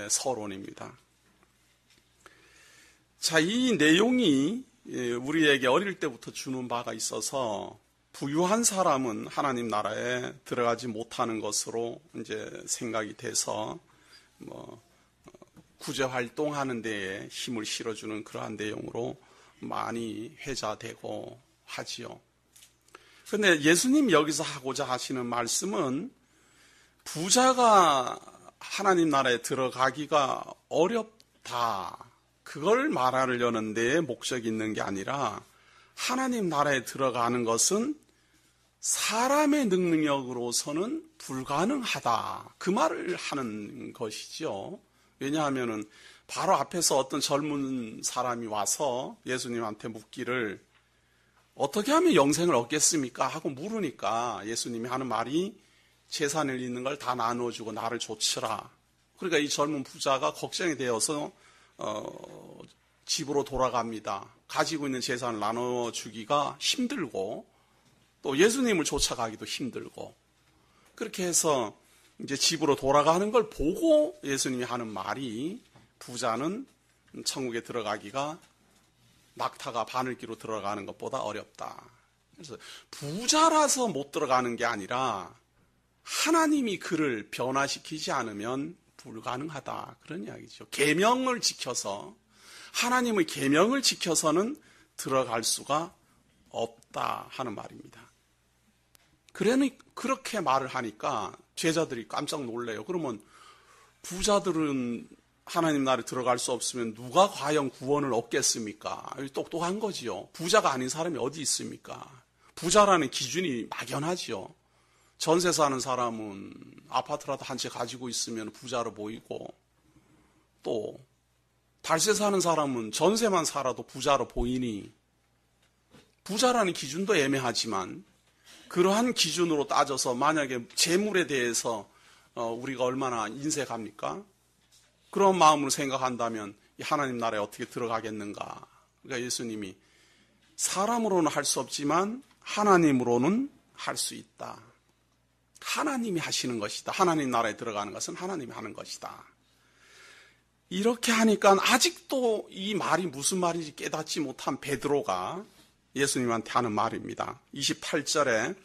서론입니다. 자, 이 내용이 우리에게 어릴 때부터 주는 바가 있어서 부유한 사람은 하나님 나라에 들어가지 못하는 것으로 이제 생각이 돼서 구제 활동하는 데에 힘을 실어주는 그러한 내용으로 많이 회자되고 하지요. 그런데 예수님 여기서 하고자 하시는 말씀은 부자가 하나님 나라에 들어가기가 어렵다, 그걸 말하려는 데에 목적이 있는 게 아니라 하나님 나라에 들어가는 것은 사람의 능력으로서는 불가능하다, 그 말을 하는 것이죠. 왜냐하면 바로 앞에서 어떤 젊은 사람이 와서 예수님한테 묻기를 어떻게 하면 영생을 얻겠습니까? 하고 물으니까 예수님이 하는 말이 재산을 있는 걸 다 나눠주고 나를 좇으라. 그러니까 이 젊은 부자가 걱정이 되어서 집으로 돌아갑니다. 가지고 있는 재산을 나눠주기가 힘들고 또 예수님을 쫓아가기도 힘들고, 그렇게 해서 이제 집으로 돌아가는 걸 보고 예수님이 하는 말이 부자는 천국에 들어가기가 낙타가 바늘기로 들어가는 것보다 어렵다. 그래서 부자라서 못 들어가는 게 아니라 하나님이 그를 변화시키지 않으면 불가능하다, 그런 이야기죠. 계명을 지켜서, 하나님의 계명을 지켜서는 들어갈 수가 없다 하는 말입니다. 그러니 그렇게 말을 하니까 제자들이 깜짝 놀래요. 그러면 부자들은 하나님 나라에 들어갈 수 없으면 누가 과연 구원을 얻겠습니까? 똑똑한 거지요. 부자가 아닌 사람이 어디 있습니까? 부자라는 기준이 막연하지요. 전세 사는 사람은 아파트라도 한 채 가지고 있으면 부자로 보이고, 또 달세 사는 사람은 전세만 살아도 부자로 보이니 부자라는 기준도 애매하지만, 그러한 기준으로 따져서 만약에 재물에 대해서 우리가 얼마나 인색합니까? 그런 마음으로 생각한다면 하나님 나라에 어떻게 들어가겠는가? 그러니까 예수님이 사람으로는 할 수 없지만 하나님으로는 할 수 있다. 하나님이 하시는 것이다. 하나님 나라에 들어가는 것은 하나님이 하는 것이다. 이렇게 하니까 아직도 이 말이 무슨 말인지 깨닫지 못한 베드로가 예수님한테 하는 말입니다. 28절에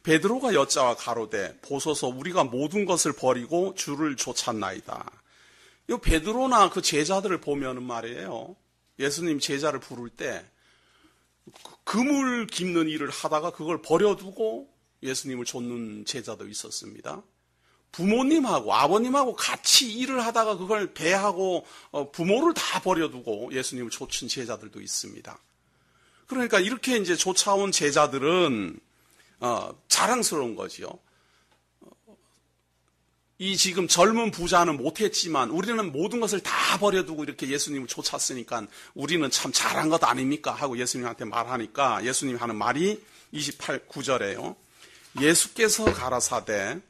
베드로가 여자와 가로되 보소서 우리가 모든 것을 버리고 주를 쫓았나이다. 이 베드로나 그 제자들을 보면은 말이에요, 예수님 제자를 부를 때 그물 깁는 일을 하다가 그걸 버려두고 예수님을 좇는 제자도 있었습니다. 부모님하고 아버님하고 같이 일을 하다가 그걸 배하고 부모를 다 버려두고 예수님을 좇은 제자들도 있습니다. 그러니까 이렇게 이제 쫓아온 제자들은 자랑스러운 거지요. 이 지금 젊은 부자는 못했지만 우리는 모든 것을 다 버려두고 이렇게 예수님을 쫓았으니까 우리는 참 잘한 것 아닙니까? 하고 예수님한테 말하니까 예수님이 하는 말이 9절에요. 예수께서 가라사대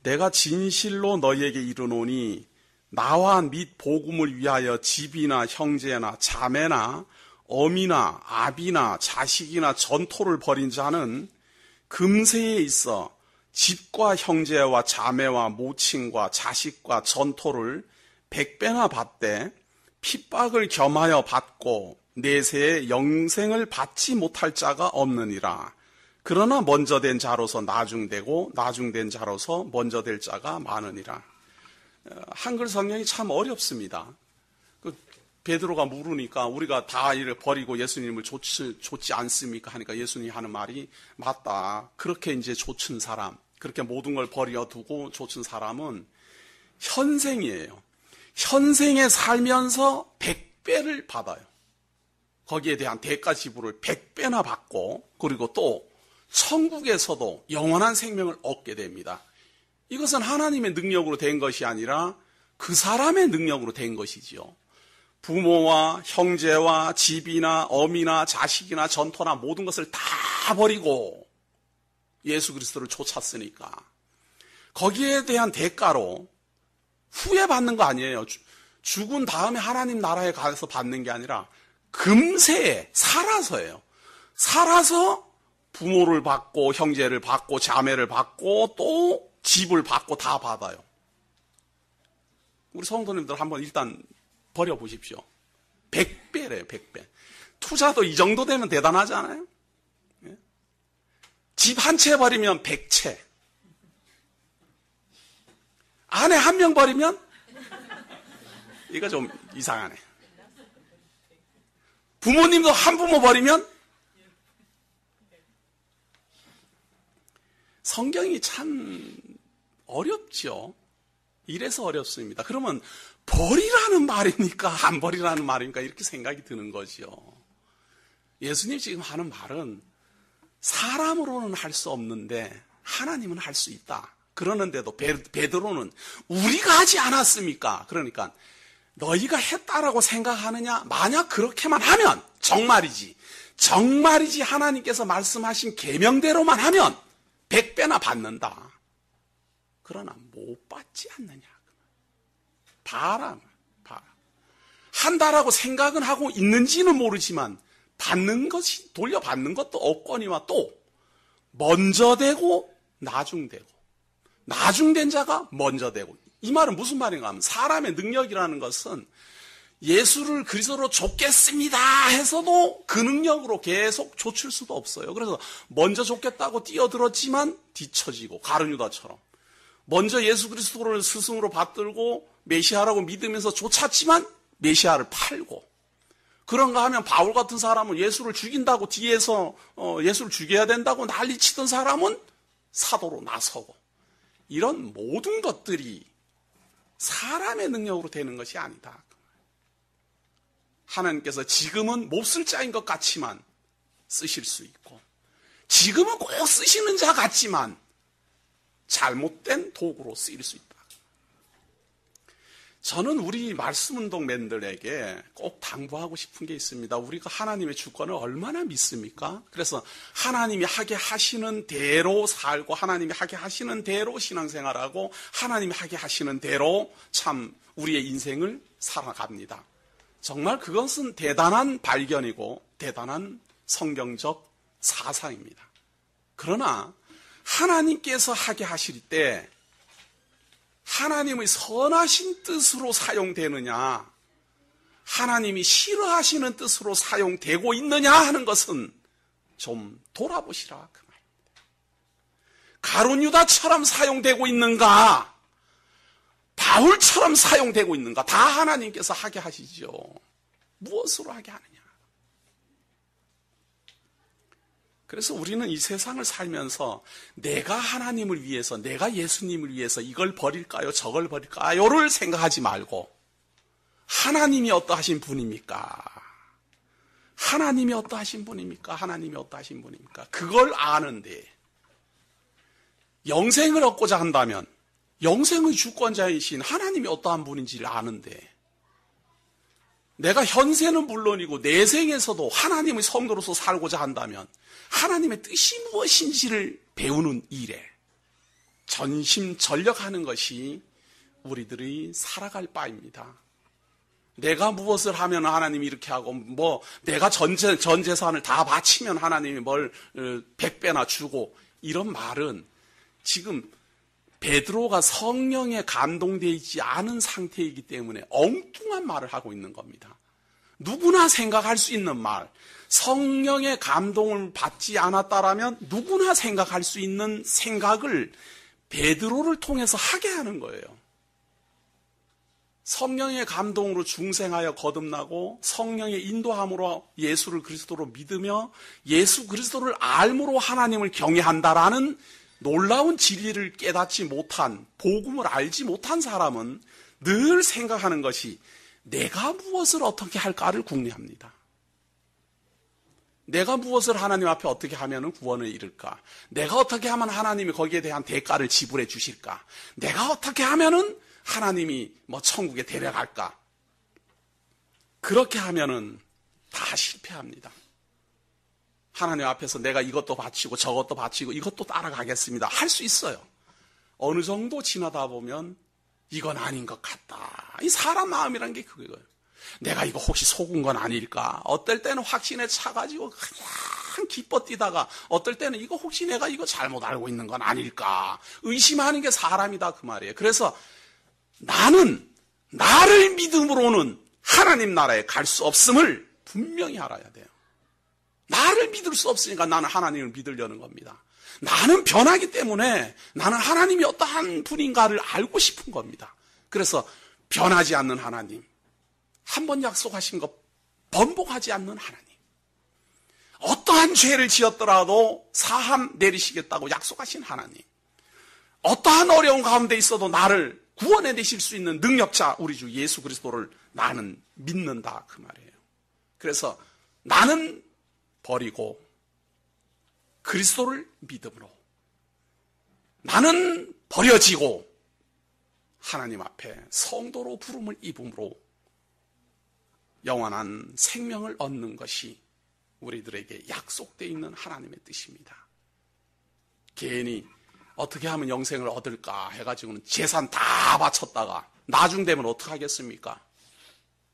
내가 진실로 너희에게 이르노니 나와 및 복음을 위하여 집이나 형제나 자매나 어미나 아비나 자식이나 전토를 벌인 자는 금세에 있어 집과 형제와 자매와 모친과 자식과 전토를 100배나 받되 핍박을 겸하여 받고 내세에 영생을 받지 못할 자가 없느니라. 그러나 먼저 된 자로서 나중되고 나중된 자로서 먼저 될 자가 많으니라. 한글 성경이 참 어렵습니다. 베드로가 물으니까 우리가 다 이를 버리고 예수님을 좇지 않습니까? 하니까 예수님이 하는 말이 맞다. 그렇게 이제 좇은 사람, 그렇게 모든 걸 버려두고 좇은 사람은 현생이에요. 현생에 살면서 100배를 받아요. 거기에 대한 대가 지불을 100배나 받고, 그리고 또 천국에서도 영원한 생명을 얻게 됩니다. 이것은 하나님의 능력으로 된 것이 아니라 그 사람의 능력으로 된 것이지요. 부모와 형제와 집이나 어미나 자식이나 전토나 모든 것을 다 버리고 예수 그리스도를 쫓았으니까 거기에 대한 대가로 후회받는 거 아니에요. 죽은 다음에 하나님 나라에 가서 받는 게 아니라 금세에 살아서예요. 살아서 부모를 받고 형제를 받고 자매를 받고 또 집을 받고 다 받아요. 우리 성도님들 한번 일단 버려보십시오. 100배래요, 100배. 투자도 이 정도 되면 대단하지 않아요? 집 한 채 버리면 100채. 아내 한 명 버리면? 이거 좀 이상하네. 부모님도 한 부모 버리면? 성경이 참 어렵죠. 이래서 어렵습니다. 그러면 버리라는 말입니까? 안 버리라는 말입니까? 이렇게 생각이 드는 거죠. 예수님 지금 하는 말은 사람으로는 할 수 없는데 하나님은 할 수 있다. 그러는데도 베드로는 우리가 하지 않았습니까? 그러니까 너희가 했다라고 생각하느냐? 만약 그렇게만 하면 정말이지 하나님께서 말씀하신 계명대로만 하면 100배나 받는다. 그러나 못 받지 않느냐? 봐라. 한다라고 생각은 하고 있는지는 모르지만 받는 것이 돌려받는 것도 없거니와 또 먼저 되고 나중되고 나중된 자가 먼저 되고 이 말은 무슨 말인가 하면 사람의 능력이라는 것은 예수를 그리스도로 좇겠습니다 해서도 그 능력으로 계속 좇을 수도 없어요. 그래서 먼저 좇겠다고 뛰어들었지만 뒤처지고 가룟유다처럼 먼저 예수 그리스도를 스승으로 받들고 메시아라고 믿으면서 쫓았지만 메시아를 팔고 그런가 하면 바울 같은 사람은 예수를 죽인다고 뒤에서 예수를 죽여야 된다고 난리치던 사람은 사도로 나서고 이런 모든 것들이 사람의 능력으로 되는 것이 아니다. 하나님께서 지금은 못 쓸 자인 것 같지만 쓰실 수 있고 지금은 꼭 쓰시는 자 같지만 잘못된 도구로 쓰일 수 있다. 저는 우리 말씀운동맨들에게 꼭 당부하고 싶은 게 있습니다. 우리가 하나님의 주권을 얼마나 믿습니까? 그래서 하나님이 하게 하시는 대로 살고 하나님이 하게 하시는 대로 신앙생활하고 하나님이 하게 하시는 대로 참 우리의 인생을 살아갑니다. 정말 그것은 대단한 발견이고 대단한 성경적 사상입니다. 그러나 하나님께서 하게 하실 때 하나님의 선하신 뜻으로 사용되느냐 하나님이 싫어하시는 뜻으로 사용되고 있느냐 하는 것은 좀 돌아보시라 그 말입니다. 가룟유다처럼 사용되고 있는가 바울처럼 사용되고 있는가 다 하나님께서 하게 하시죠. 무엇으로 하게 하느냐. 그래서 우리는 이 세상을 살면서 내가 하나님을 위해서 내가 예수님을 위해서 이걸 버릴까요 저걸 버릴까요를 생각하지 말고 하나님이 어떠하신 분입니까? 하나님이 어떠하신 분입니까? 하나님이 어떠하신 분입니까? 그걸 아는데 영생을 얻고자 한다면 영생의 주권자이신 하나님이 어떠한 분인지를 아는데 내가 현세는 물론이고 내생에서도 하나님의 성도로서 살고자 한다면 하나님의 뜻이 무엇인지를 배우는 일에 전심전력하는 것이 우리들이 살아갈 바입니다. 내가 무엇을 하면 하나님이 이렇게 하고 내가 전 재산을 다 바치면 하나님이 뭘 100배나 주고 이런 말은 지금 베드로가 성령에 감동되어 있지 않은 상태이기 때문에 엉뚱한 말을 하고 있는 겁니다. 누구나 생각할 수 있는 말, 성령의 감동을 받지 않았다라면 누구나 생각할 수 있는 생각을 베드로를 통해서 하게 하는 거예요. 성령의 감동으로 중생하여 거듭나고 성령의 인도함으로 예수를 그리스도로 믿으며 예수 그리스도를 알므로 하나님을 경외한다라는 놀라운 진리를 깨닫지 못한 복음을 알지 못한 사람은 늘 생각하는 것이 내가 무엇을 어떻게 할까를 궁리합니다. 내가 무엇을 하나님 앞에 어떻게 하면 구원을 이룰까? 내가 어떻게 하면 하나님이 거기에 대한 대가를 지불해 주실까? 내가 어떻게 하면은 하나님이 천국에 데려갈까? 그렇게 하면은 다 실패합니다. 하나님 앞에서 내가 이것도 바치고 저것도 바치고 이것도 따라가겠습니다. 할 수 있어요. 어느 정도 지나다 보면 이건 아닌 것 같다. 이 사람 마음이란 게 그거예요. 내가 이거 혹시 속은 건 아닐까? 어떨 때는 확신에 차가지고 그냥 기뻐 뛰다가 어떨 때는 이거 혹시 내가 이거 잘못 알고 있는 건 아닐까? 의심하는 게 사람이다 그 말이에요. 그래서 나는 나를 믿음으로는 하나님 나라에 갈 수 없음을 분명히 알아야 돼요. 나를 믿을 수 없으니까 나는 하나님을 믿으려는 겁니다. 나는 변하기 때문에 나는 하나님이 어떠한 분인가를 알고 싶은 겁니다. 그래서 변하지 않는 하나님, 한 번 약속하신 것 번복하지 않는 하나님, 어떠한 죄를 지었더라도 사함 내리시겠다고 약속하신 하나님, 어떠한 어려운 가운데 있어도 나를 구원해내실 수 있는 능력자 우리 주 예수 그리스도를 나는 믿는다, 그 말이에요. 그래서 나는 버리고 그리스도를 믿음으로, 나는 버려지고 하나님 앞에 성도로 부름을 입음으로 영원한 생명을 얻는 것이 우리들에게 약속되어 있는 하나님의 뜻입니다. 괜히 어떻게 하면 영생을 얻을까 해가지고는 재산 다 바쳤다가 나중 되면 어떡하겠습니까?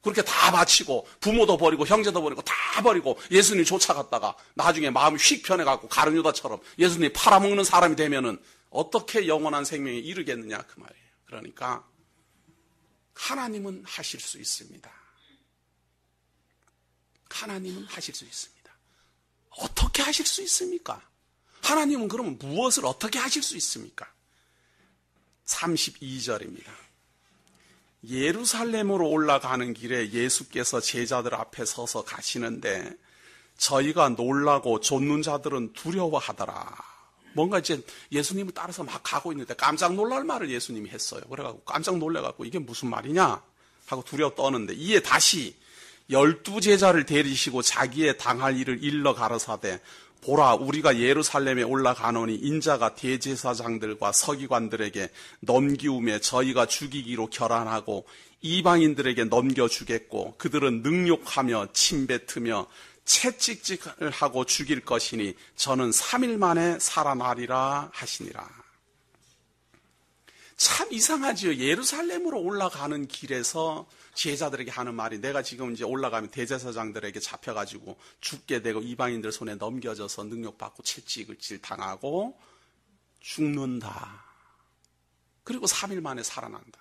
그렇게 다 바치고 부모도 버리고 형제도 버리고 다 버리고 예수님 쫓아갔다가 나중에 마음이 휙 변해갖고 가룟 유다처럼 예수님 팔아먹는 사람이 되면은 어떻게 영원한 생명에 이르겠느냐, 그 말이에요. 그러니까 하나님은 하실 수 있습니다. 하나님은 하실 수 있습니다. 어떻게 하실 수 있습니까? 하나님은 그러면 무엇을 어떻게 하실 수 있습니까? 32절입니다. 예루살렘으로 올라가는 길에 예수께서 제자들 앞에 서서 가시는데 저희가 놀라고 좇는 자들은 두려워하더라. 뭔가 이제 예수님을 따라서 막 가고 있는데 깜짝 놀랄 말을 예수님이 했어요. 그래가지고 깜짝 놀래갖고 이게 무슨 말이냐 하고 두려워 떠는데, 이에 다시 12제자를 데리시고 자기의 당할 일을 일러 가라사대 보라, 우리가 예루살렘에 올라가노니 인자가 대제사장들과 서기관들에게 넘기움에 저희가 죽이기로 결안하고 이방인들에게 넘겨주겠고 그들은 능욕하며 침뱉으며 채찍질을 하고 죽일 것이니 저는 3일 만에 살아나리라 하시니라. 참 이상하지요. 예루살렘으로 올라가는 길에서 제자들에게 하는 말이, 내가 지금 이제 올라가면 대제사장들에게 잡혀가지고 죽게 되고 이방인들 손에 넘겨져서 능욕받고 채찍을 당하고 죽는다. 그리고 3일 만에 살아난다.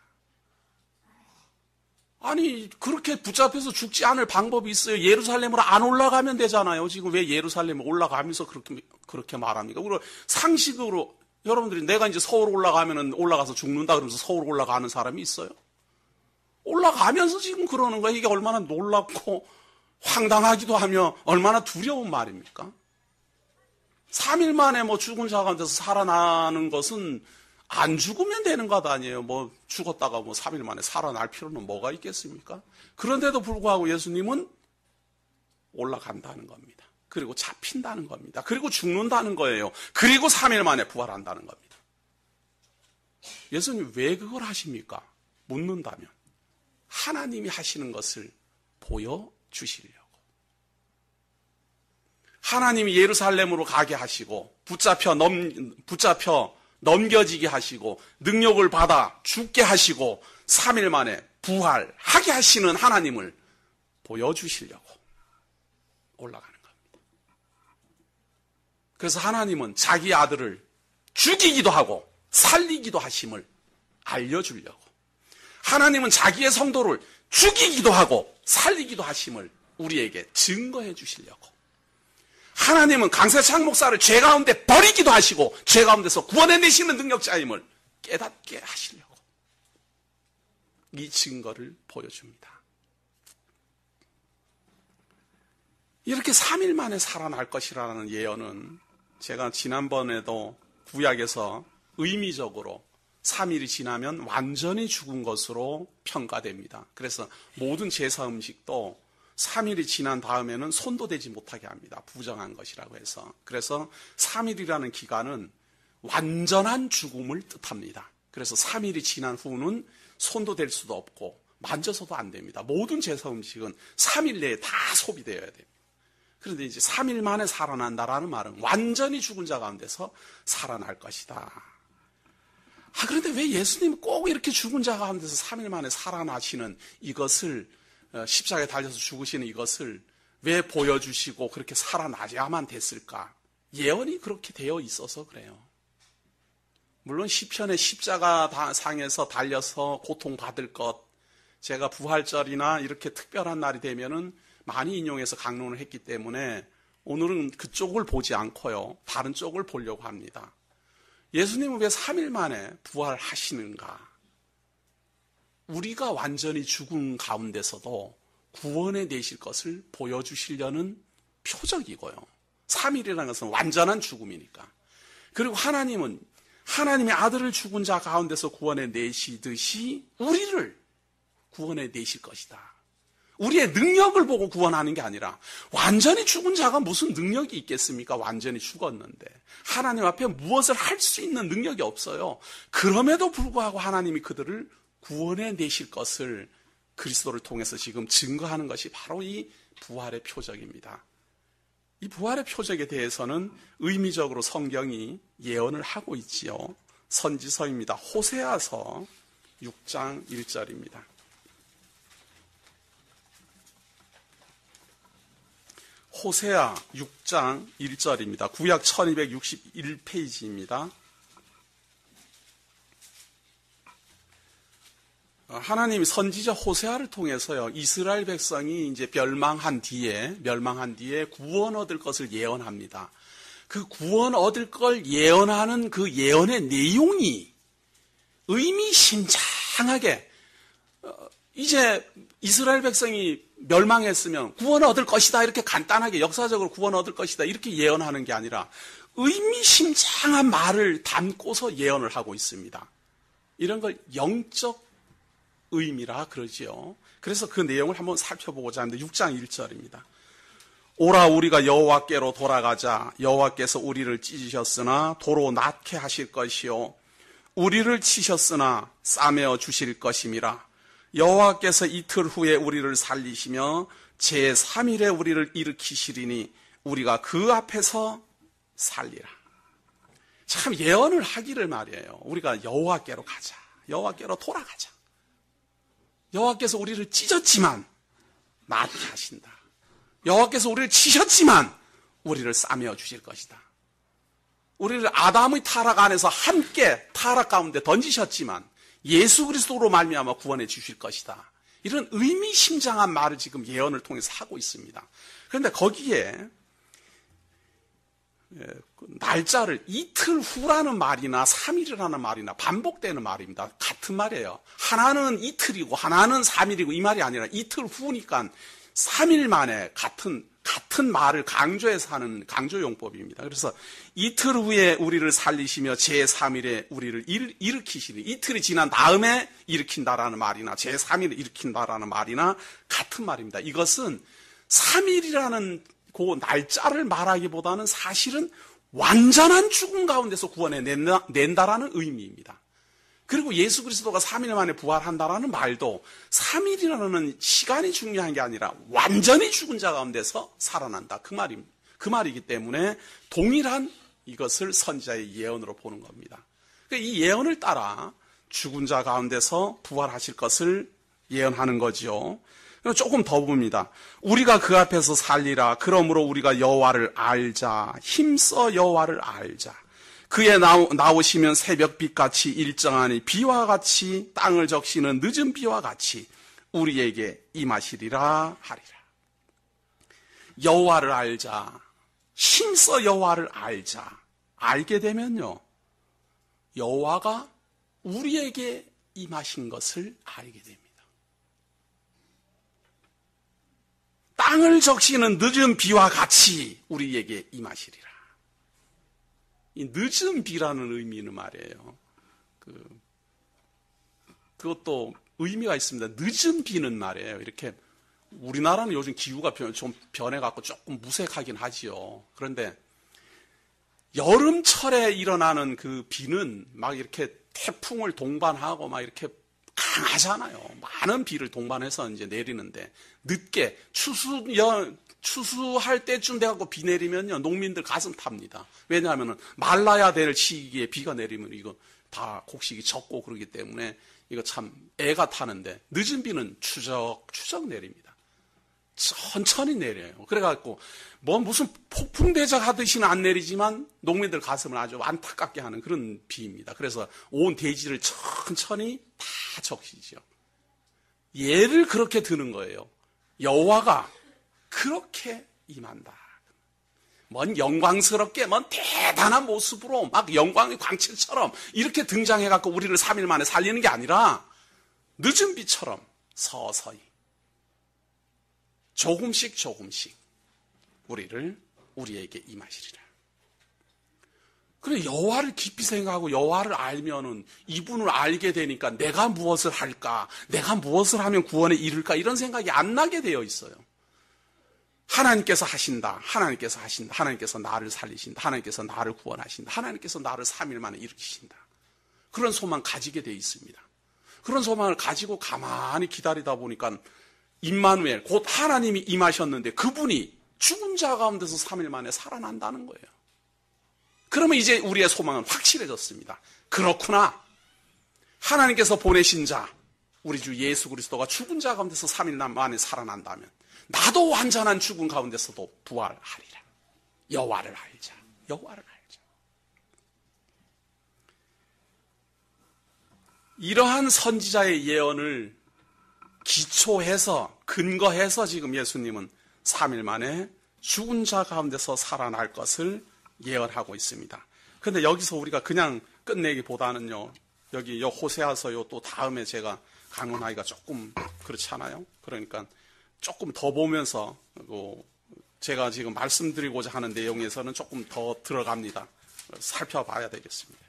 아니, 그렇게 붙잡혀서 죽지 않을 방법이 있어요. 예루살렘으로 안 올라가면 되잖아요. 지금 왜 예루살렘에 올라가면서 그렇게 말합니까? 그리고 상식으로 여러분들이 내가 이제 서울 올라가면은 올라가서 죽는다 그러면서 서울 올라가는 사람이 있어요? 올라가면서 지금 그러는 거예요. 이게 얼마나 놀랍고 황당하기도 하며 얼마나 두려운 말입니까? 3일 만에 뭐 죽은 자 가운데서 살아나는 것은 안 죽으면 되는 것 아니에요. 뭐 죽었다가 뭐 3일 만에 살아날 필요는 뭐가 있겠습니까? 그런데도 불구하고 예수님은 올라간다는 겁니다. 그리고 잡힌다는 겁니다. 그리고 죽는다는 거예요. 그리고 3일 만에 부활한다는 겁니다. 예수님 왜 그걸 하십니까? 묻는다면 하나님이 하시는 것을 보여주시려고. 하나님이 예루살렘으로 가게 하시고 붙잡혀 넘겨지게 하시고 능력을 받아 죽게 하시고 3일 만에 부활하게 하시는 하나님을 보여주시려고 올라가는 겁니다. 그래서 하나님은 자기 아들을 죽이기도 하고 살리기도 하심을 알려주려고, 하나님은 자기의 성도를 죽이기도 하고 살리기도 하심을 우리에게 증거해 주시려고, 하나님은 강세창 목사를 죄 가운데 버리기도 하시고 죄 가운데서 구원해내시는 능력자임을 깨닫게 하시려고 이 증거를 보여줍니다. 이렇게 3일 만에 살아날 것이라는 예언은 제가 지난번에도 구약에서 의미적으로 3일이 지나면 완전히 죽은 것으로 평가됩니다. 그래서 모든 제사 음식도 3일이 지난 다음에는 손도 대지 못하게 합니다. 부정한 것이라고 해서. 그래서 3일이라는 기간은 완전한 죽음을 뜻합니다. 그래서 3일이 지난 후는 손도 댈 수도 없고 만져서도 안 됩니다. 모든 제사 음식은 3일 내에 다 소비되어야 됩니다. 그런데 이제 3일 만에 살아난다라는 말은 완전히 죽은 자 가운데서 살아날 것이다. 그런데 왜 예수님은 꼭 이렇게 죽은 자 가운데서 3일 만에 살아나시는 이것을, 십자가에 달려서 죽으시는 이것을 왜 보여주시고 그렇게 살아나야만 됐을까? 예언이 그렇게 되어 있어서 그래요. 물론 시편의 십자가 상에서 달려서 고통받을 것, 제가 부활절이나 이렇게 특별한 날이 되면은 많이 인용해서 강론을 했기 때문에 오늘은 그쪽을 보지 않고요. 다른 쪽을 보려고 합니다. 예수님은 왜 3일 만에 부활하시는가? 우리가 완전히 죽은 가운데서도 구원해 내실 것을 보여주시려는 표적이고요. 3일이라는 것은 완전한 죽음이니까. 그리고 하나님은 하나님의 아들을 죽은 자 가운데서 구원해 내시듯이 우리를 구원해 내실 것이다. 우리의 능력을 보고 구원하는 게 아니라 완전히 죽은 자가 무슨 능력이 있겠습니까? 완전히 죽었는데. 하나님 앞에 무엇을 할 수 있는 능력이 없어요. 그럼에도 불구하고 하나님이 그들을 구원해 내실 것을 그리스도를 통해서 지금 증거하는 것이 바로 이 부활의 표적입니다. 이 부활의 표적에 대해서는 의미적으로 성경이 예언을 하고 있지요. 선지서입니다. 호세아서 6장 1절입니다. 호세아 6장 1절입니다. 구약 1261페이지입니다. 하나님이 선지자 호세아를 통해서요, 이스라엘 백성이 이제 멸망한 뒤에 구원 얻을 것을 예언합니다. 그 구원 얻을 걸 예언하는 그 예언의 내용이 의미심장하게, 이제 이스라엘 백성이 멸망했으면 구원 얻을 것이다, 이렇게 간단하게 역사적으로 구원 얻을 것이다, 이렇게 예언하는 게 아니라 의미심장한 말을 담고서 예언을 하고 있습니다. 이런 걸 영적 의미라 그러지요. 그래서 그 내용을 한번 살펴보고자 하는데 6장 1절입니다. 오라 우리가 여호와께로 돌아가자. 여호와께서 우리를 찢으셨으나 도로 낫게 하실 것이요 우리를 치셨으나 싸매어 주실 것임이라. 여호와께서 이틀 후에 우리를 살리시며 제3일에 우리를 일으키시리니 우리가 그 앞에서 살리라. 참 예언을 하기를 말이에요. 우리가 여호와께로 가자. 여호와께로 돌아가자. 여호와께서 우리를 찢었지만 낫게 하신다. 여호와께서 우리를 치셨지만 우리를 싸매어 주실 것이다. 우리를 아담의 타락 안에서 함께 타락 가운데 던지셨지만 예수 그리스도로 말미암아 구원해 주실 것이다. 이런 의미심장한 말을 지금 예언을 통해서 하고 있습니다. 그런데 거기에 날짜를 이틀 후라는 말이나 3일이라는 말이나 반복되는 말입니다. 같은 말이에요. 하나는 이틀이고 하나는 3일이고 이 말이 아니라 이틀 후니까 3일 만에 같은 말을 강조해서 하는 강조용법입니다. 그래서 이틀 후에 우리를 살리시며 제3일에 우리를 일으키시니, 이틀이 지난 다음에 일으킨다라는 말이나 제3일에 일으킨다라는 말이나 같은 말입니다. 이것은 3일이라는 그 날짜를 말하기보다는 사실은 완전한 죽음 가운데서 구원해 낸다라는 의미입니다. 그리고 예수 그리스도가 3일 만에 부활한다라는 말도 3일이라는 시간이 중요한 게 아니라 완전히 죽은 자 가운데서 살아난다. 그 말이기 때문에 동일한 이것을 선지자의 예언으로 보는 겁니다. 이 예언을 따라 죽은 자 가운데서 부활하실 것을 예언하는 거지요. 조금 더 봅니다. 우리가 그 앞에서 살리라. 그러므로 우리가 여호와를 알자. 힘써 여호와를 알자. 그의 나오시면 새벽빛같이 일정하니 비와 같이 땅을 적시는 늦은 비와 같이 우리에게 임하시리라 하리라. 여호와를 알자. 힘써 여호와를 알자. 알게 되면요, 여호와가 우리에게 임하신 것을 알게 됩니다. 땅을 적시는 늦은 비와 같이 우리에게 임하시리라. 이 늦은 비라는 의미는 말이에요. 그것도 의미가 있습니다. 늦은 비는 말이에요. 이렇게 우리나라는 요즘 기후가 좀 변해갖고 조금 무색하긴 하지요. 그런데 여름철에 일어나는 그 비는 막 이렇게 태풍을 동반하고 막 이렇게 강하잖아요. 많은 비를 동반해서 이제 내리는데 늦게 추수할 때쯤 돼갖고 비 내리면요, 농민들 가슴 탑니다. 왜냐하면 말라야 될 시기에 비가 내리면 이거 다 곡식이 적고 그러기 때문에 이거 참 애가 타는데, 늦은 비는 추적 내립니다. 천천히 내려요. 그래갖고 무슨 폭풍대적 하듯이는 안 내리지만 농민들 가슴을 아주 안타깝게 하는 그런 비입니다. 그래서 온 대지를 천천히 다 적시죠. 예를 그렇게 드는 거예요. 여호와가 그렇게 임한다. 뭔 영광스럽게, 뭔 대단한 모습으로 막 영광의 광채처럼 이렇게 등장해갖고 우리를 3일 만에 살리는 게 아니라 늦은 비처럼 서서히 조금씩 우리에게 임하시리라. 그래, 여호와를 깊이 생각하고 여호와를 알면은 이분을 알게 되니까 내가 무엇을 할까, 내가 무엇을 하면 구원에 이를까 이런 생각이 안 나게 되어 있어요. 하나님께서 하신다. 하나님께서 나를 살리신다. 하나님께서 나를 구원하신다. 하나님께서 나를 3일 만에 일으키신다. 그런 소망 가지게 되어 있습니다. 그런 소망을 가지고 가만히 기다리다 보니까 임마누엘, 곧 하나님이 임하셨는데 그분이 죽은 자 가운데서 3일 만에 살아난다는 거예요. 그러면 이제 우리의 소망은 확실해졌습니다. 그렇구나. 하나님께서 보내신 자, 우리 주 예수 그리스도가 죽은 자 가운데서 3일 만에 살아난다면 나도 완전한 죽음 가운데서도 부활하리라. 여호와를 알자. 이러한 선지자의 예언을 기초해서, 근거해서 지금 예수님은 3일 만에 죽은 자 가운데서 살아날 것을 예언하고 있습니다. 그런데 여기서 우리가 그냥 끝내기보다는요, 여기 호세아서 또 다음에 제가 강론하기가 조금 그렇지 않아요? 그러니까 조금 더 보면서 제가 지금 말씀드리고자 하는 내용에서는 조금 더 들어갑니다. 살펴봐야 되겠습니다.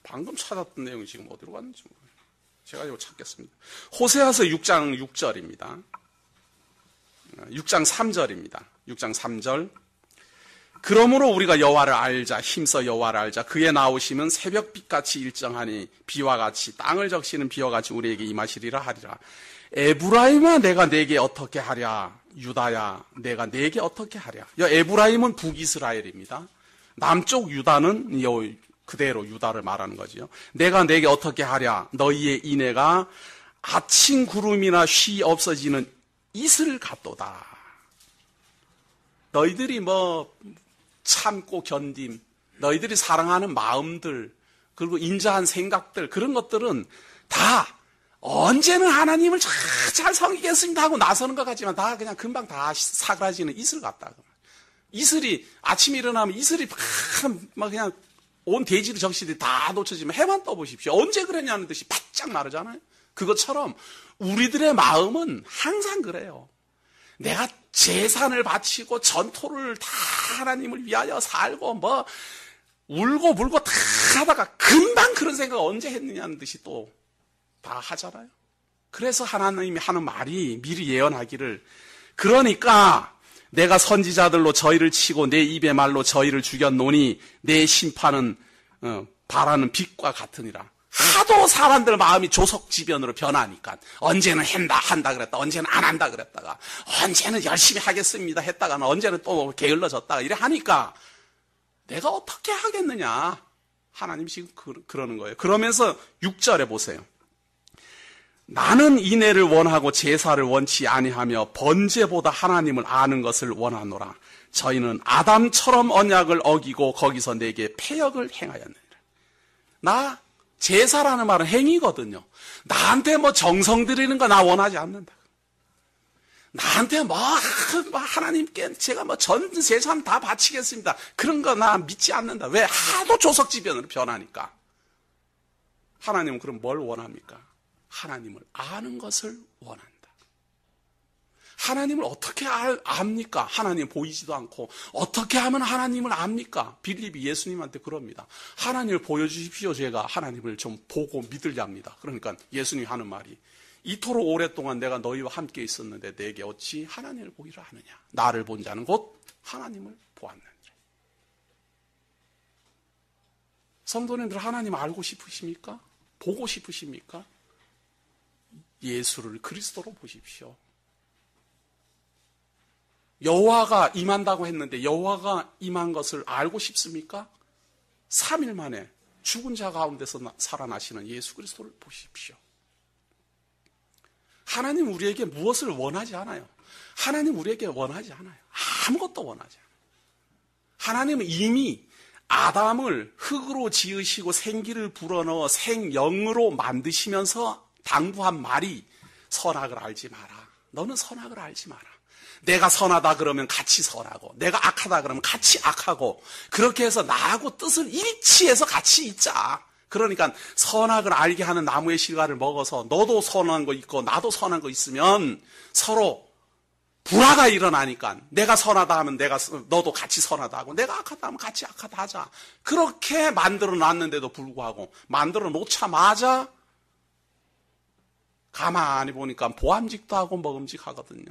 방금 찾았던 내용이 지금 어디로 갔는지 모르겠어요. 제가 이거 찾겠습니다. 호세아서 6장 6절입니다. 6장 3절입니다. 6장 3절. 그러므로 우리가 여호와를 알자, 힘써 여호와를 알자. 그의 나오심은 새벽빛같이 일정하니 비와 같이 땅을 적시는 비와 같이 우리에게 임하시리라 하리라. 에브라임아 내가 내게 어떻게 하랴. 유다야 내가 내게 어떻게 하랴. 에브라임은 북이스라엘입니다. 남쪽 유다는 그대로 유다를 말하는 거지요. 내가 내게 어떻게 하랴. 너희의 인애가 아침 구름이나 쉬 없어지는 이슬 같도다. 너희들이 참고 견딤, 너희들이 사랑하는 마음들, 그리고 인자한 생각들, 그런 것들은 다 언제는 하나님을 잘 섬기겠습니다 하고 나서는 것 같지만 다 그냥 금방 다 사그라지는 이슬 같다. 이슬이 아침에 일어나면 이슬이 막 그냥 온 대지를 적시듯이 다 놓쳐지면 해만 떠보십시오. 언제 그랬냐는 듯이 바짝 마르잖아요. 그것처럼 우리들의 마음은 항상 그래요. 내가 재산을 바치고 전토를 다 하나님을 위하여 살고 울고 불고 다 하다가 금방 그런 생각 언제 했느냐는 듯이 또 다 하잖아요. 그래서 하나님이 하는 말이 미리 예언하기를, 그러니까 내가 선지자들로 저희를 치고 내 입의 말로 저희를 죽였노니 내 심판은 바라는 빛과 같으니라. 하도 사람들 마음이 조석지변으로 변하니까 언제는 한다 그랬다, 언제는 안 한다 그랬다가, 언제는 열심히 하겠습니다 했다가는 언제는 또 게을러졌다가 이래 하니까 내가 어떻게 하겠느냐. 하나님이 지금 그러는 거예요. 그러면서 6절에 보세요. 나는 인애를 원하고 제사를 원치 아니하며 번제보다 하나님을 아는 것을 원하노라. 저희는 아담처럼 언약을 어기고 거기서 내게 패역을 행하였느니라. 제사라는 말은 행위거든요. 나한테 정성 들이는 거 나 원하지 않는다. 나한테 하나님께 제가 전 재산 다 바치겠습니다. 그런 거 나 믿지 않는다. 왜? 하도 조석지변으로 변하니까. 하나님은 그럼 뭘 원합니까? 하나님을 아는 것을 원한다. 하나님을 어떻게 압니까? 하나님 보이지도 않고 어떻게 하면 하나님을 압니까? 빌립이 예수님한테 그럽니다. 하나님을 보여주십시오. 제가 하나님을 좀 보고 믿으렵니다. 그러니까 예수님이 하는 말이, 이토록 오랫동안 내가 너희와 함께 있었는데 내게 어찌 하나님을 보이라 하느냐. 나를 본 자는 곧 하나님을 보았느니라. 성도님들, 하나님 알고 싶으십니까? 보고 싶으십니까? 예수를 그리스도로 보십시오. 여호와가 임한다고 했는데 여호와가 임한 것을 알고 싶습니까? 3일 만에 죽은 자 가운데서 살아나시는 예수 그리스도를 보십시오. 하나님 우리에게 무엇을 원하지 않아요. 하나님 우리에게 원하지 않아요. 아무것도 원하지 않아요. 하나님은 이미 아담을 흙으로 지으시고 생기를 불어넣어 생영으로 만드시면서 당부한 말이 선악을 알지 마라. 너는 선악을 알지 마라. 내가 선하다 그러면 같이 선하고 내가 악하다 그러면 같이 악하고 그렇게 해서 나하고 뜻을 일치해서 같이 있자. 그러니까 선악을 알게 하는 나무의 실과를 먹어서 너도 선한 거 있고 나도 선한 거 있으면 서로 불화가 일어나니까 내가 선하다 하면 너도 같이 선하다 하고 내가 악하다 하면 같이 악하다 하자. 그렇게 만들어 놨는데도 불구하고 만들어 놓자마자 가만히 보니까 보암직도 하고 먹음직하거든요.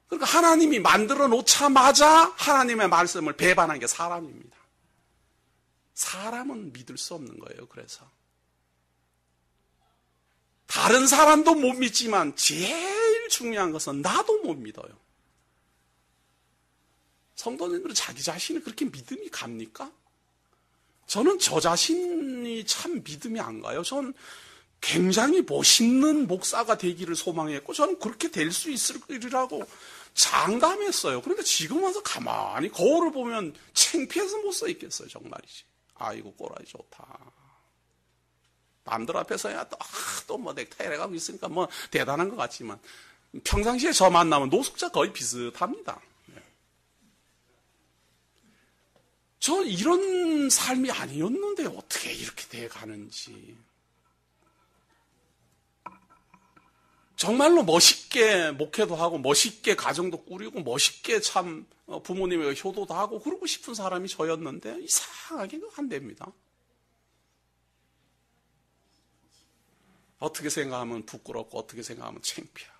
그러니까 하나님이 만들어 놓자마자 하나님의 말씀을 배반한 게 사람입니다. 사람은 믿을 수 없는 거예요. 그래서 다른 사람도 못 믿지만 제일 중요한 것은 나도 못 믿어요. 성도님들은 자기 자신이 그렇게 믿음이 갑니까? 저는 저 자신이 참 믿음이 안 가요. 저는 굉장히 멋있는 목사가 되기를 소망했고 저는 그렇게 될 수 있을 거라고 장담했어요. 그런데 지금 와서 가만히 거울을 보면 창피해서 못 서 있겠어요. 정말이지. 아이고 꼬라지 좋다. 남들 앞에서야 또 뭐 넥타이 해가고 있으니까 뭐 대단한 것 같지만 평상시에 저 만나면 노숙자 거의 비슷합니다. 저 이런 삶이 아니었는데 어떻게 이렇게 돼 가는지. 정말로 멋있게 목회도 하고 멋있게 가정도 꾸리고 멋있게 참 부모님에게 효도도 하고 그러고 싶은 사람이 저였는데 이상하게 안 됩니다. 어떻게 생각하면 부끄럽고 어떻게 생각하면 창피하고.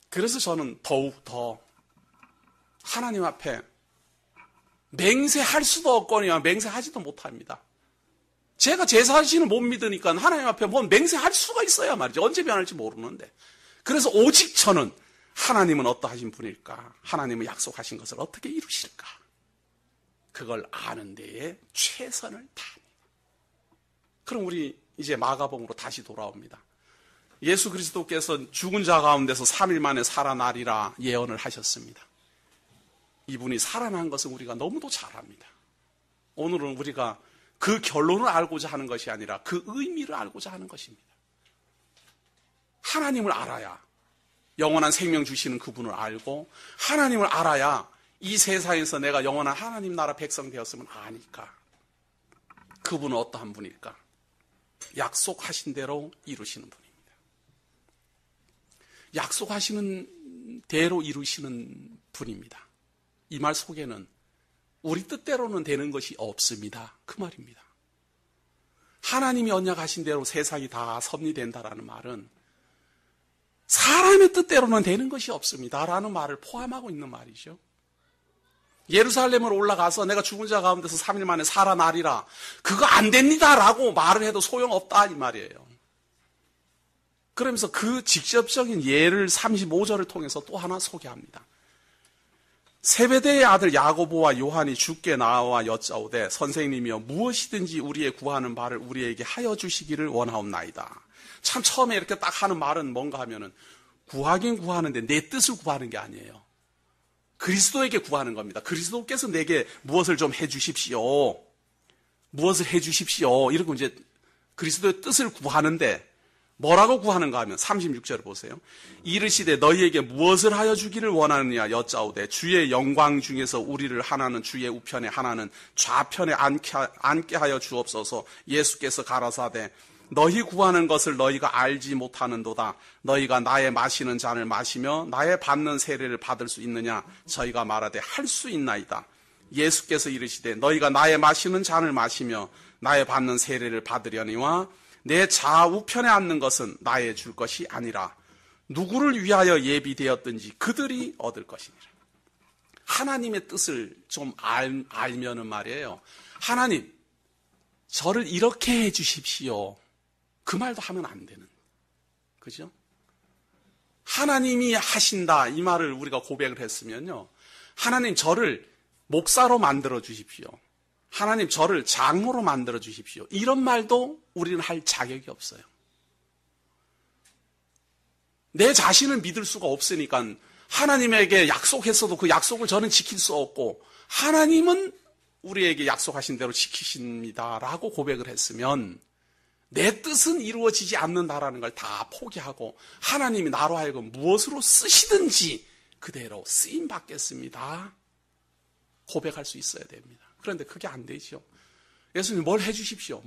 그래서 저는 더욱 더 하나님 앞에 맹세할 수도 없거니와 맹세하지도 못합니다. 제가 제 자신을 못 믿으니까 하나님 앞에 뭐 맹세할 수가 있어야 말이죠. 언제 변할지 모르는데. 그래서 오직 저는 하나님은 어떠하신 분일까? 하나님은 약속하신 것을 어떻게 이루실까? 그걸 아는 데에 최선을 다합니다. 그럼 우리 이제 마가복음으로 다시 돌아옵니다. 예수 그리스도께서 죽은 자 가운데서 3일 만에 살아나리라 예언을 하셨습니다. 이분이 살아난 것은 우리가 너무도 잘 압니다. 오늘은 우리가 그 결론을 알고자 하는 것이 아니라 그 의미를 알고자 하는 것입니다. 하나님을 알아야 영원한 생명 주시는 그분을 알고 하나님을 알아야 이 세상에서 내가 영원한 하나님 나라 백성 되었음을 아니까. 그분은 어떠한 분일까? 약속하신 대로 이루시는 분입니다. 약속하시는 대로 이루시는 분입니다. 이 말 속에는 우리 뜻대로는 되는 것이 없습니다. 그 말입니다. 하나님이 언약하신 대로 세상이 다 섭리된다라는 말은 사람의 뜻대로는 되는 것이 없습니다라는 말을 포함하고 있는 말이죠. 예루살렘으로 올라가서 내가 죽은 자 가운데서 3일 만에 살아나리라. 그거 안 됩니다라고 말을 해도 소용없다 이 말이에요. 그러면서 그 직접적인 예를 35절을 통해서 또 하나 소개합니다. 세베대의 아들 야고보와 요한이 주께 나와 여짜오되 선생님이여 무엇이든지 우리의 구하는 바를 우리에게 하여 주시기를 원하옵나이다. 참 처음에 이렇게 딱 하는 말은 뭔가 하면은 구하긴 구하는데 내 뜻을 구하는 게 아니에요. 그리스도에게 구하는 겁니다. 그리스도께서 내게 무엇을 좀 해주십시오. 무엇을 해주십시오. 이러고 이제 그리스도의 뜻을 구하는데 뭐라고 구하는가 하면 36절을 보세요. 이르시되 너희에게 무엇을 하여 주기를 원하느냐 여짜오되 주의 영광 중에서 우리를 하나는 주의 우편에 하나는 좌편에 앉게 하여 주옵소서. 예수께서 가라사대 너희 구하는 것을 너희가 알지 못하는도다. 너희가 나의 마시는 잔을 마시며 나의 받는 세례를 받을 수 있느냐? 저희가 말하되 할 수 있나이다. 예수께서 이르시되 너희가 나의 마시는 잔을 마시며 나의 받는 세례를 받으려니와 내 좌우편에 앉는 것은 나의 줄 것이 아니라 누구를 위하여 예비되었든지 그들이 얻을 것이니라. 하나님의 뜻을 좀 알면은 말이에요. 하나님, 저를 이렇게 해 주십시오. 그 말도 하면 안 되는. 그죠? 하나님이 하신다. 이 말을 우리가 고백을 했으면요. 하나님, 저를 목사로 만들어 주십시오. 하나님, 저를 장로로 만들어 주십시오. 이런 말도 우리는 할 자격이 없어요. 내 자신을 믿을 수가 없으니까 하나님에게 약속했어도 그 약속을 저는 지킬 수 없고 하나님은 우리에게 약속하신 대로 지키십니다라고 고백을 했으면 내 뜻은 이루어지지 않는다라는 걸 다 포기하고 하나님이 나로 하여금 무엇으로 쓰시든지 그대로 쓰임 받겠습니다. 고백할 수 있어야 됩니다. 그런데 그게 안 되죠. 예수님 뭘 해주십시오.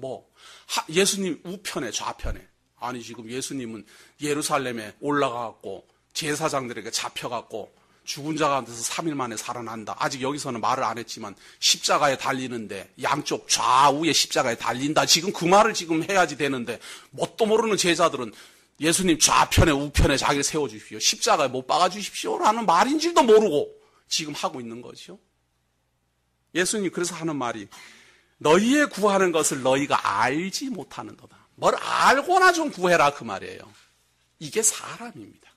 예수님 우편에 좌편에. 아니 지금 예수님은 예루살렘에 올라가갖고 제사장들에게 잡혀갖고 죽은 자 가운데서 3일 만에 살아난다. 아직 여기서는 말을 안 했지만 십자가에 달리는데 양쪽 좌우에 십자가에 달린다. 지금 그 말을 지금 해야지 되는데 뭣도 모르는 제자들은 예수님 좌편에 우편에 자기를 세워주십시오. 십자가에 못 박아주십시오. 라는 말인 줄도 모르고 지금 하고 있는 거죠. 예수님 그래서 하는 말이 너희의 구하는 것을 너희가 알지 못하는도다. 뭘 알고나 좀 구해라 그 말이에요. 이게 사람입니다.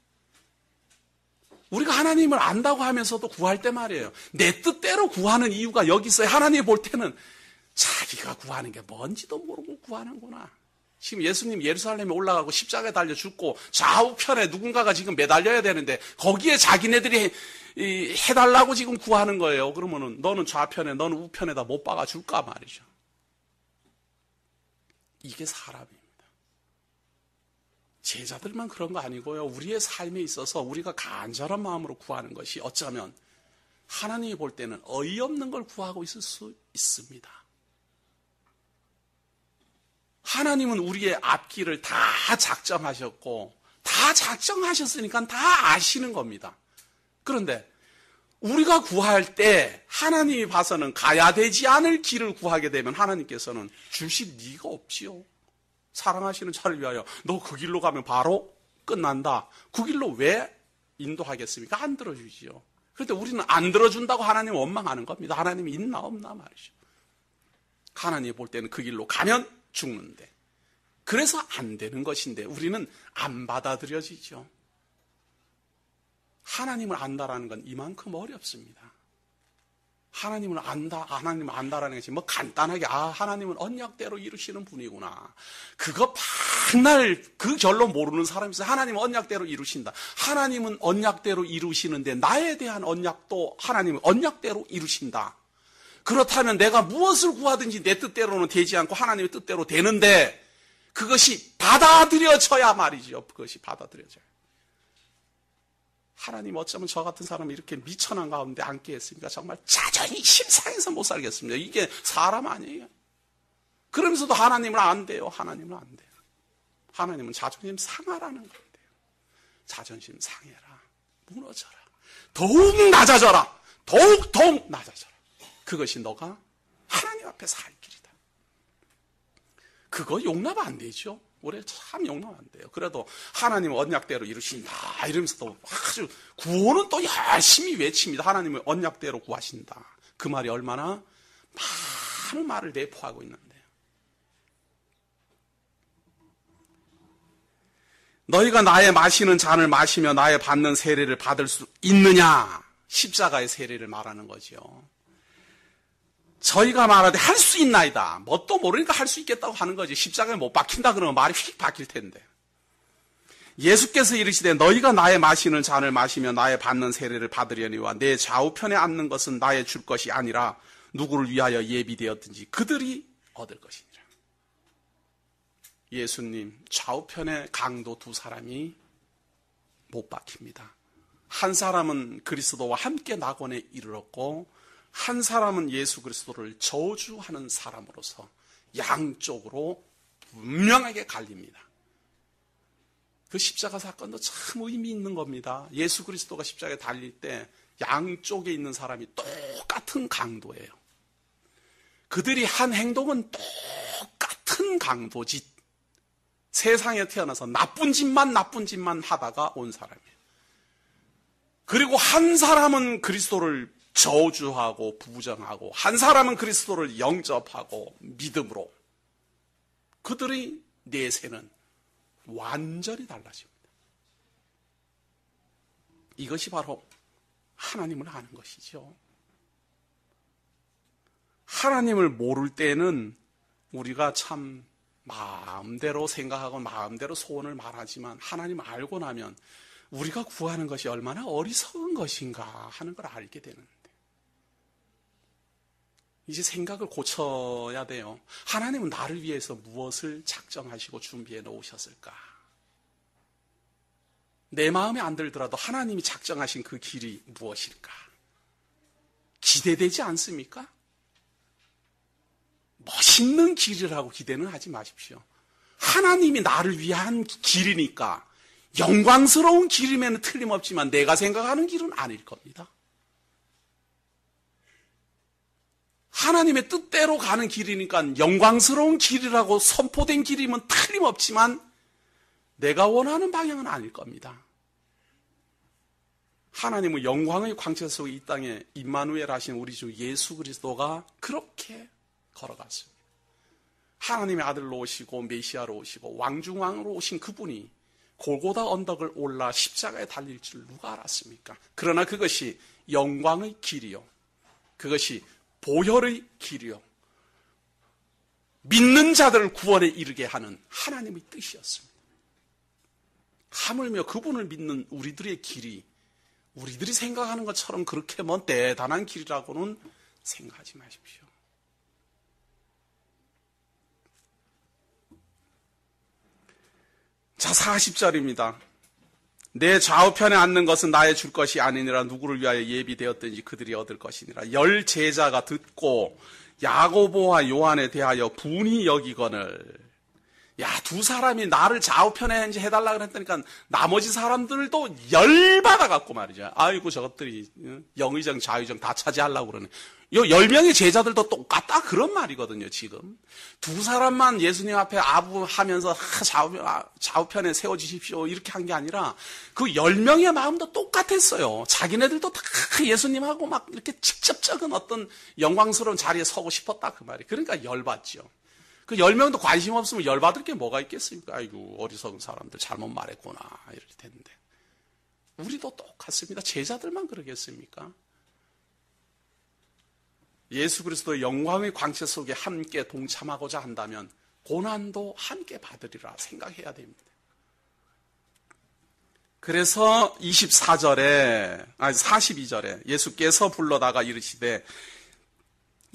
우리가 하나님을 안다고 하면서도 구할 때 말이에요. 내 뜻대로 구하는 이유가 여기 있어요. 하나님이 볼 때는 자기가 구하는 게 뭔지도 모르고 구하는구나. 지금 예수님 예루살렘에 올라가고 십자가에 달려 죽고 좌우편에 누군가가 지금 매달려야 되는데 거기에 자기네들이 해달라고 지금 구하는 거예요. 그러면은 너는 좌편에 너는 우편에다 못 박아 줄까 말이죠. 이게 사람입니다. 제자들만 그런 거 아니고요. 우리의 삶에 있어서 우리가 간절한 마음으로 구하는 것이 어쩌면 하나님이 볼 때는 어이없는 걸 구하고 있을 수 있습니다. 하나님은 우리의 앞길을 다 작정하셨고 다 작정하셨으니까 다 아시는 겁니다. 그런데 우리가 구할 때 하나님이 봐서는 가야 되지 않을 길을 구하게 되면 하나님께서는 주실 리가 없지요. 사랑하시는 자를 위하여 너 그 길로 가면 바로 끝난다. 그 길로 왜 인도하겠습니까? 안 들어주지요. 그런데 우리는 안 들어준다고 하나님 원망하는 겁니다. 하나님이 있나 없나 말이죠. 하나님이 볼 때는 그 길로 가면 죽는데 그래서 안 되는 것인데 우리는 안 받아들여지죠. 하나님을 안다라는 건 이만큼 어렵습니다. 하나님을 안다라는 것이 간단하게 하나님은 언약대로 이루시는 분이구나. 그거 맨날 그 결론 모르는 사람이 있어요. 하나님은 언약대로 이루신다. 하나님은 언약대로 이루시는데 나에 대한 언약도 하나님은 언약대로 이루신다. 그렇다면 내가 무엇을 구하든지 내 뜻대로는 되지 않고 하나님의 뜻대로 되는데 그것이 받아들여져야 말이죠. 그것이 받아들여져요. 하나님 어쩌면 저 같은 사람이 이렇게 미천한 가운데 앉게 했습니까? 정말 자존심 상해서 못 살겠습니다. 이게 사람 아니에요. 그러면서도 하나님을 안 돼요. 하나님은 안 돼요. 하나님은 자존심 상하라는 건데요. 자존심 상해라. 무너져라. 더욱 낮아져라. 더욱 낮아져라. 그것이 너가 하나님 앞에 살 길이다. 그거 용납 안 되죠. 우리 참 용납 안 돼요. 그래도 하나님은 언약대로 이루신다 이러면서도 아주 구호는 또 열심히 외칩니다. 하나님은 언약대로 구하신다. 그 말이 얼마나 많은 말을 내포하고 있는데요. 너희가 나의 마시는 잔을 마시며 나의 받는 세례를 받을 수 있느냐? 십자가의 세례를 말하는 거죠. 저희가 말하되 할 수 있나이다. 뭣도 모르니까 할 수 있겠다고 하는 거지. 십자가에 못 박힌다 그러면 말이 휙 박힐 텐데. 예수께서 이르시되 너희가 나의 마시는 잔을 마시며 나의 받는 세례를 받으려니와 내 좌우편에 앉는 것은 나의 줄 것이 아니라 누구를 위하여 예비되었든지 그들이 얻을 것이니라. 예수님 좌우편에 강도 두 사람이 못 박힙니다. 한 사람은 그리스도와 함께 낙원에 이르렀고 한 사람은 예수 그리스도를 저주하는 사람으로서 양쪽으로 분명하게 갈립니다. 그 십자가 사건도 참 의미 있는 겁니다. 예수 그리스도가 십자가에 달릴 때 양쪽에 있는 사람이 똑같은 강도예요. 그들이 한 행동은 똑같은 강도짓. 세상에 태어나서 나쁜 짓만 하다가 온 사람이에요. 그리고 한 사람은 그리스도를 저주하고 부정하고 한 사람은 그리스도를 영접하고 믿음으로 그들의 내세는 완전히 달라집니다. 이것이 바로 하나님을 아는 것이죠. 하나님을 모를 때는 우리가 참 마음대로 생각하고 마음대로 소원을 말하지만 하나님을 알고 나면 우리가 구하는 것이 얼마나 어리석은 것인가 하는 걸 알게 되는데, 이제 생각을 고쳐야 돼요. 하나님은 나를 위해서 무엇을 작정하시고 준비해 놓으셨을까? 내 마음에 안 들더라도 하나님이 작정하신 그 길이 무엇일까? 기대되지 않습니까? 멋있는 길이라고 기대는 하지 마십시오. 하나님이 나를 위한 길이니까 영광스러운 길이면 틀림없지만 내가 생각하는 길은 아닐 겁니다. 하나님의 뜻대로 가는 길이니까 영광스러운 길이라고 선포된 길이면 틀림없지만 내가 원하는 방향은 아닐 겁니다. 하나님은 영광의 광채 속에 이 땅에 임마누엘 하신 우리 주 예수 그리스도가 그렇게 걸어갔습니다. 하나님의 아들로 오시고 메시아로 오시고 왕중왕으로 오신 그분이 골고다 언덕을 올라 십자가에 달릴 줄 누가 알았습니까? 그러나 그것이 영광의 길이요, 그것이 보혈의 길이요, 믿는 자들을 구원에 이르게 하는 하나님의 뜻이었습니다. 하물며 그분을 믿는 우리들의 길이 우리들이 생각하는 것처럼 그렇게 먼 대단한 길이라고는 생각하지 마십시오. 자, 40절입니다. 내 좌우편에 앉는 것은 나의 줄 것이 아니니라. 누구를 위하여 예비되었든지 그들이 얻을 것이니라. 열 제자가 듣고 야고보와 요한에 대하여 분이 여기거늘. 야, 두 사람이 나를 좌우편에 이제 해달라 그랬다니까 나머지 사람들도 열받아갖고 말이죠. 아이고, 저것들이 영의정 좌의정 다 차지하려고 그러네. 요 10명의 제자들도 똑같다 그런 말이거든요. 지금 두 사람만 예수님 앞에 아부하면서 좌우편에 세워주십시오 이렇게 한 게 아니라 그 10명의 마음도 똑같았어요. 자기네들도 다 예수님하고 막 이렇게 직접적인 어떤 영광스러운 자리에 서고 싶었다 그 말이. 그러니까 열받죠. 그 10명도 관심 없으면 열받을 게 뭐가 있겠습니까? 아이고, 어리석은 사람들 잘못 말했구나 이렇게 됐는데, 우리도 똑같습니다. 제자들만 그러겠습니까? 예수 그리스도의 영광의 광채 속에 함께 동참하고자 한다면 고난도 함께 받으리라 생각해야 됩니다. 그래서 42절에 예수께서 불러다가 이르시되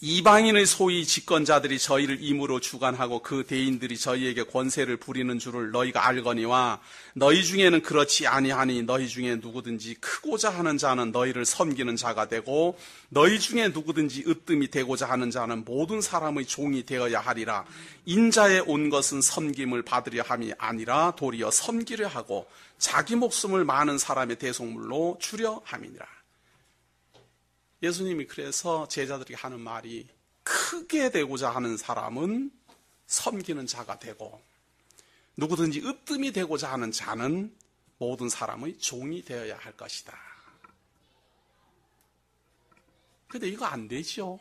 이방인의 소위 집권자들이 저희를 임으로 주관하고 그 대인들이 저희에게 권세를 부리는 줄을 너희가 알거니와 너희 중에는 그렇지 아니하니 너희 중에 누구든지 크고자 하는 자는 너희를 섬기는 자가 되고 너희 중에 누구든지 으뜸이 되고자 하는 자는 모든 사람의 종이 되어야 하리라. 인자에 온 것은 섬김을 받으려 함이 아니라 도리어 섬기려 하고 자기 목숨을 많은 사람의 대속물로 주려 함이니라. 예수님이 그래서 제자들이 하는 말이 크게 되고자 하는 사람은 섬기는 자가 되고 누구든지 으뜸이 되고자 하는 자는 모든 사람의 종이 되어야 할 것이다. 근데 이거 안 되죠.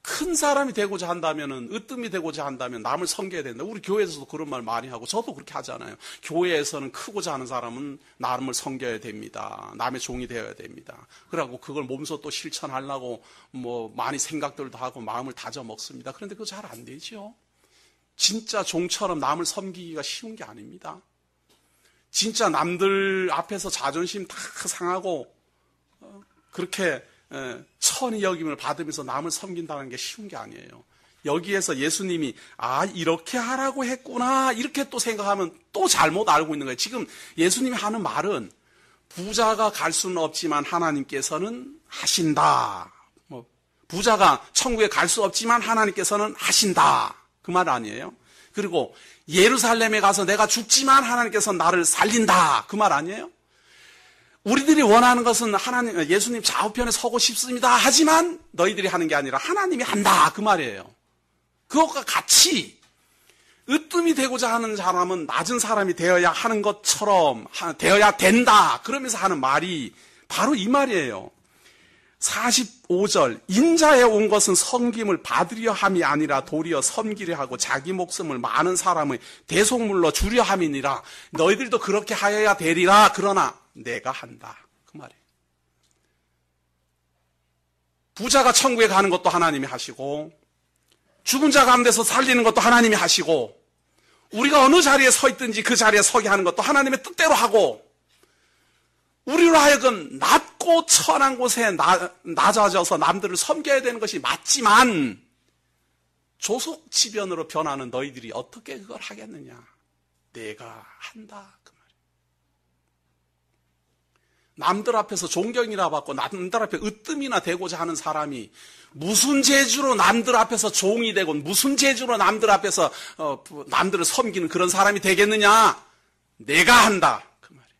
큰 사람이 되고자 한다면은, 으뜸이 되고자 한다면 남을 섬겨야 된다. 우리 교회에서도 그런 말 많이 하고 저도 그렇게 하잖아요. 교회에서는 크고자 하는 사람은 남을 섬겨야 됩니다. 남의 종이 되어야 됩니다. 그러고 그걸 몸소 또 실천하려고 뭐 많이 생각들도 하고 마음을 다져 먹습니다. 그런데 그거 잘 안 되죠. 진짜 종처럼 남을 섬기기가 쉬운 게 아닙니다. 진짜 남들 앞에서 자존심 다 상하고 그렇게 천히 여김을 받으면서 남을 섬긴다는 게 쉬운 게 아니에요. 여기에서 예수님이 이렇게 하라고 했구나 이렇게 또 생각하면 또 잘못 알고 있는 거예요. 지금 예수님이 하는 말은 부자가 갈 수는 없지만 하나님께서는 하신다. 부자가 천국에 갈 수 없지만 하나님께서는 하신다. 그 말 아니에요. 그리고 예루살렘에 가서 내가 죽지만 하나님께서 나를 살린다. 그 말 아니에요. 우리들이 원하는 것은 예수님 좌우편에 서고 싶습니다. 하지만 너희들이 하는 게 아니라 하나님이 한다. 그 말이에요. 그것과 같이 으뜸이 되고자 하는 사람은 낮은 사람이 되어야 하는 것처럼 되어야 된다. 그러면서 하는 말이 바로 이 말이에요. 45절 인자에 온 것은 섬김을 받으려 함이 아니라 도리어 섬기려 하고 자기 목숨을 많은 사람의 대속물로 주려 함이니라. 너희들도 그렇게 하여야 되리라. 그러나 내가 한다. 그 말이에요. 부자가 천국에 가는 것도 하나님이 하시고 죽은 자 가운데서 살리는 것도 하나님이 하시고 우리가 어느 자리에 서 있든지 그 자리에 서게 하는 것도 하나님의 뜻대로 하고 우리로 하여금 낮고 천한 곳에 낮아져서 남들을 섬겨야 되는 것이 맞지만 조속지변으로 변하는 너희들이 어떻게 그걸 하겠느냐? 내가 한다 그 말이에요. 남들 앞에서 존경이나 받고 남들 앞에 으뜸이나 되고자 하는 사람이 무슨 재주로 남들 앞에서 종이 되고 무슨 재주로 남들 앞에서 남들을 섬기는 그런 사람이 되겠느냐? 내가 한다 그 말이에요.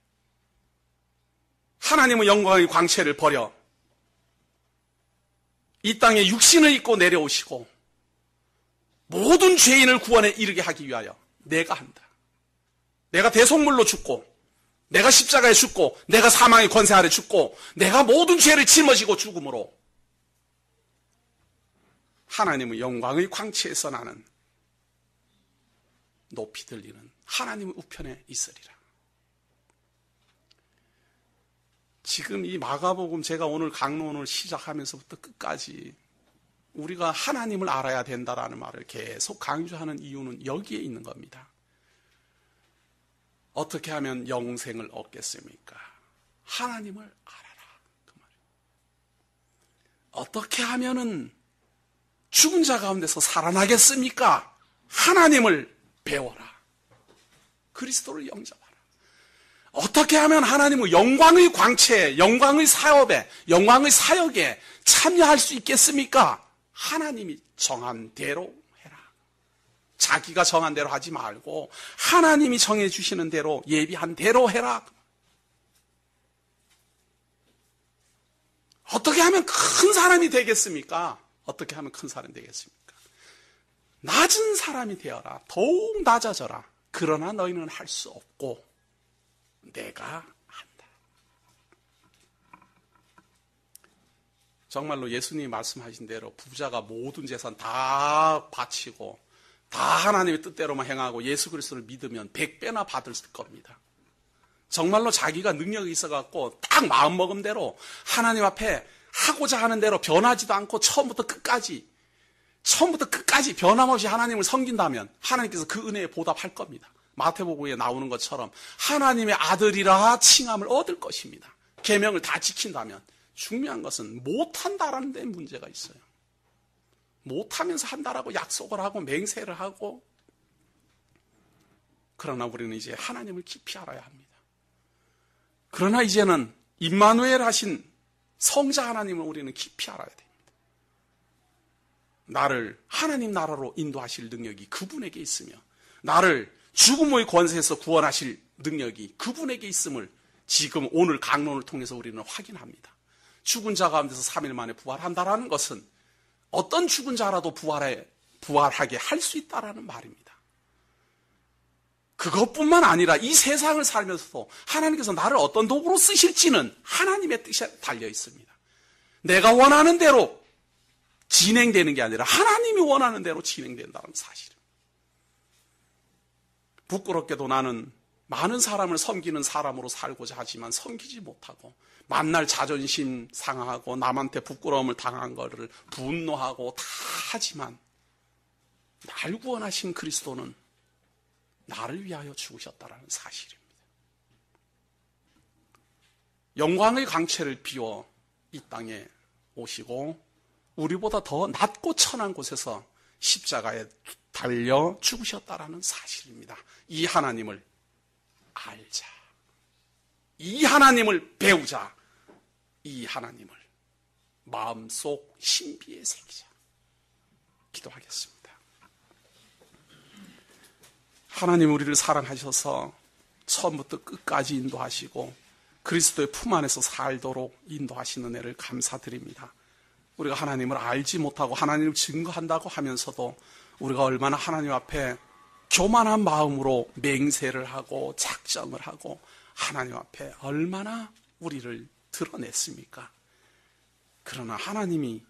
하나님의 영광의 광채를 버려 이 땅에 육신을 입고 내려오시고 모든 죄인을 구원에 이르게 하기 위하여 내가 한다. 내가 대속물로 죽고 내가 십자가에 죽고 내가 사망의 권세 아래 죽고 내가 모든 죄를 짊어지고 죽음으로 하나님의 영광의 광채에서 나는 높이 들리는 하나님의 우편에 있으리라. 지금 이 마가복음 제가 오늘 강론을 시작하면서부터 끝까지 우리가 하나님을 알아야 된다라는 말을 계속 강조하는 이유는 여기에 있는 겁니다. 어떻게 하면 영생을 얻겠습니까? 하나님을 알아라. 그 말이에요. 어떻게 하면은 죽은 자 가운데서 살아나겠습니까? 하나님을 배워라. 그리스도를 영접하라. 어떻게 하면 하나님의 영광의 광채에, 영광의 사업에, 영광의 사역에 참여할 수 있겠습니까? 하나님이 정한 대로 해라. 자기가 정한 대로 하지 말고 하나님이 정해 주시는 대로 예비한 대로 해라. 어떻게 하면 큰 사람이 되겠습니까? 어떻게 하면 큰 사람이 되겠습니까? 낮은 사람이 되어라. 더욱 낮아져라. 그러나 너희는 할 수 없고 내가 한다. 정말로 예수님이 말씀하신 대로 부자가 모든 재산 다 바치고 다 하나님의 뜻대로만 행하고 예수 그리스도를 믿으면 100배나 받을 겁니다. 정말로 자기가 능력이 있어갖고 딱 마음먹음대로 하나님 앞에 하고자 하는 대로 변하지도 않고 처음부터 끝까지 변함없이 하나님을 섬긴다면 하나님께서 그 은혜에 보답할 겁니다. 마태복음에 나오는 것처럼 하나님의 아들이라 칭함을 얻을 것입니다. 계명을 다 지킨다면. 중요한 것은 못한다라는 데 문제가 있어요. 못하면서 한다라고 약속을 하고 맹세를 하고, 그러나 우리는 이제 하나님을 깊이 알아야 합니다. 그러나 이제는 임마누엘 하신 성자 하나님을 우리는 깊이 알아야 됩니다. 나를 하나님 나라로 인도하실 능력이 그분에게 있으며 나를 죽음의 권세에서 구원하실 능력이 그분에게 있음을 지금 오늘 강론을 통해서 우리는 확인합니다. 죽은 자 가운데서 3일 만에 부활한다라는 것은 어떤 죽은 자라도 부활하게 할 수 있다라는 말입니다. 그것뿐만 아니라 이 세상을 살면서도 하나님께서 나를 어떤 도구로 쓰실지는 하나님의 뜻에 달려 있습니다. 내가 원하는 대로 진행되는 게 아니라 하나님이 원하는 대로 진행된다는 사실입니다. 부끄럽게도 나는 많은 사람을 섬기는 사람으로 살고자 하지만 섬기지 못하고 만날 자존심 상하고 남한테 부끄러움을 당한 거를 분노하고 다 하지만 날 구원하신 그리스도는 나를 위하여 죽으셨다는 사실입니다. 영광의 광채를 비워 이 땅에 오시고 우리보다 더 낮고 천한 곳에서 십자가에 달려 죽으셨다라는 사실입니다. 이 하나님을 알자. 이 하나님을 배우자. 이 하나님을 마음속 신비에 새기자. 기도하겠습니다. 하나님 우리를 사랑하셔서 처음부터 끝까지 인도하시고 그리스도의 품 안에서 살도록 인도하시는 은혜를 감사드립니다. 우리가 하나님을 알지 못하고 하나님을 증거한다고 하면서도 우리가 얼마나 하나님 앞에 교만한 마음으로 맹세를 하고 작정을 하고 하나님 앞에 얼마나 우리를 드러냈습니까? 그러나 하나님이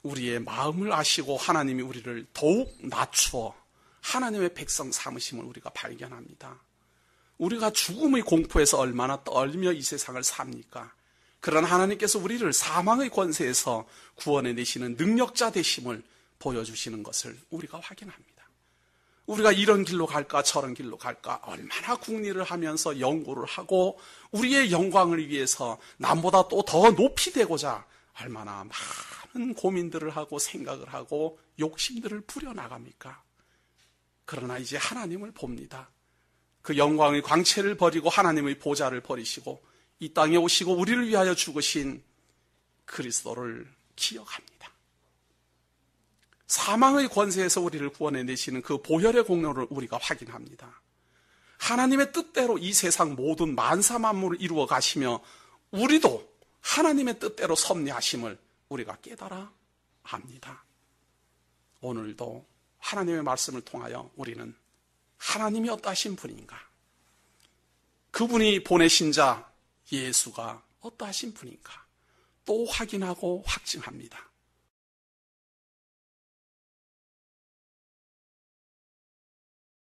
우리의 마음을 아시고 하나님이 우리를 더욱 낮추어 하나님의 백성 삼으심을 우리가 발견합니다. 우리가 죽음의 공포에서 얼마나 떨며 이 세상을 삽니까? 그러나 하나님께서 우리를 사망의 권세에서 구원해 내시는 능력자 되심을 보여주시는 것을 우리가 확인합니다. 우리가 이런 길로 갈까 저런 길로 갈까 얼마나 궁리를 하면서 연구를 하고 우리의 영광을 위해서 남보다 또 더 높이 되고자 얼마나 많은 고민들을 하고 생각을 하고 욕심들을 부려나갑니까? 그러나 이제 하나님을 봅니다. 그 영광의 광채를 버리고 하나님의 보좌를 버리시고 이 땅에 오시고 우리를 위하여 죽으신 그리스도를 기억합니다. 사망의 권세에서 우리를 구원해내시는 그 보혈의 공로를 우리가 확인합니다. 하나님의 뜻대로 이 세상 모든 만사 만물을 이루어 가시며 우리도 하나님의 뜻대로 섭리하심을 우리가 깨달아 합니다. 오늘도 하나님의 말씀을 통하여 우리는 하나님이 어떠하신 분인가? 그분이 보내신 자 예수가 어떠하신 분인가? 또 확인하고 확증합니다.